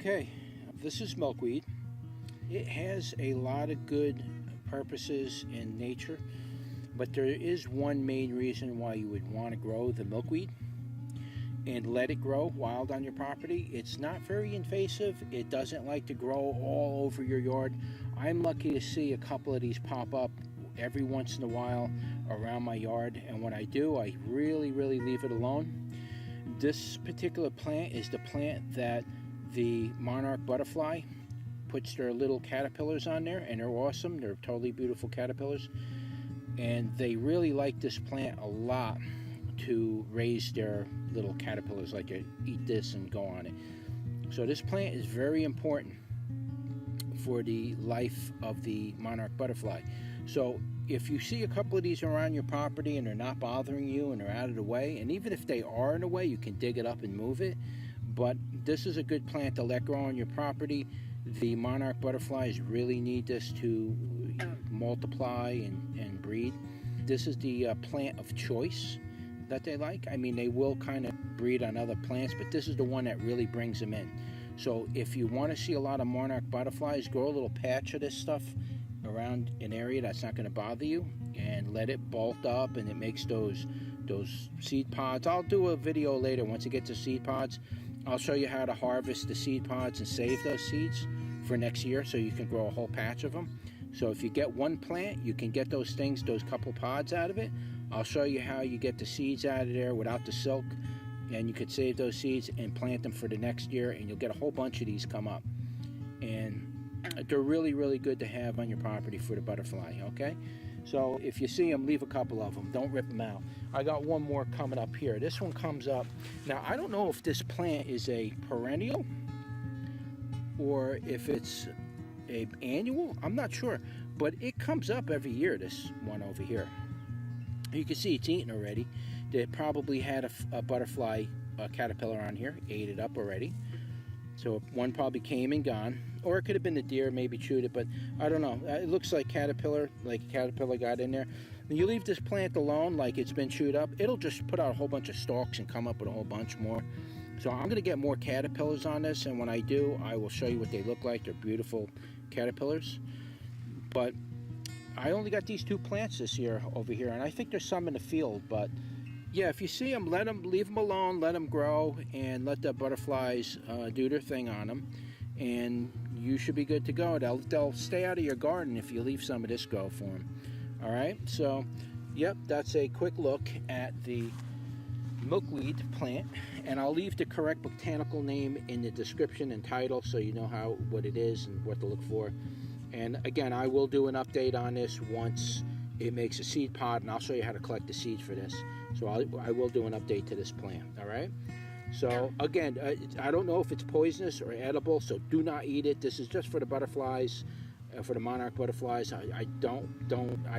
Okay, this is milkweed. It has a lot of good purposes in nature, but there is one main reason why you would want to grow the milkweed and let it grow wild on your property. It's not very invasive. It doesn't like to grow all over your yard. I'm lucky to see a couple of these pop up every once in a while around my yard, and when I do, I really leave it alone. This particular plant is the plant that the monarch butterfly puts their little caterpillars on there, and they're awesome. They're totally beautiful caterpillars, and they really like this plant a lot to raise their little caterpillars, like eat this and go on it. So this plant is very important for the life of the monarch butterfly. So if you see a couple of these around your property and they're not bothering you and they're out of the way, and even if they are in the way, you can dig it up and move it. But this is a good plant to let grow on your property. The monarch butterflies really need this to multiply and breed. This is the plant of choice that they like. I mean, they will kind of breed on other plants, but this is the one that really brings them in. So if you want to see a lot of monarch butterflies, grow a little patch of this stuff around an area that's not going to bother you, and let it bolt up, and it makes those seed pods. I'll do a video later once it gets to seed pods. I'll show you how to harvest the seed pods and save those seeds for next year so you can grow a whole patch of them. So if you get one plant, you can get those couple pods out of it. I'll show you how you get the seeds out of there without the silk, and you could save those seeds and plant them for the next year, and you'll get a whole bunch of these come up. And they're really good to have on your property for the butterfly, okay? So if you see them, leave a couple of them. Don't rip them out. I got one more coming up here. This one comes up. Now, I don't know if this plant is a perennial or if it's an annual. I'm not sure, but it comes up every year, this one over here. You can see it's eaten already. They probably had a butterfly caterpillar on here, ate it up already. So one probably came and gone, or it could have been the deer, maybe chewed it, but I don't know. It looks like caterpillar, like a caterpillar got in there. When you leave this plant alone, like it's been chewed up, it'll just put out a whole bunch of stalks and come up with a whole bunch more. So I'm going to get more caterpillars on this, and when I do, I will show you what they look like. They're beautiful caterpillars. But I only got these two plants this year over here, and I think there's some in the field, but yeah, if you see them, leave them alone, let them grow, and let the butterflies do their thing on them, and you should be good to go. They'll stay out of your garden if you leave some of this go for them. All right, so yep, that's a quick look at the milkweed plant, and I'll leave the correct botanical name in the description and title so you know what it is and what to look for. And again, I will do an update on this once it makes a seed pod, and I'll show you how to collect the seeds for this. So I will do an update to this plant, all right? So again, I don't know if it's poisonous or edible, so do not eat it. This is just for the butterflies, for the monarch butterflies. I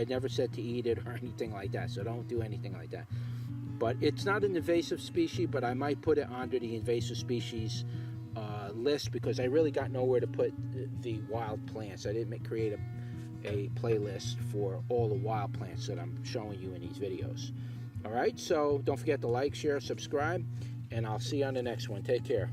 never said to eat it or anything like that, so don't do anything like that. But it's not an invasive species, but I might put it under the invasive species list, because I really got nowhere to put the wild plants. I didn't create a playlist for all the wild plants that I'm showing you in these videos. All right, so don't forget to like, share, subscribe, and I'll see you on the next one. Take care.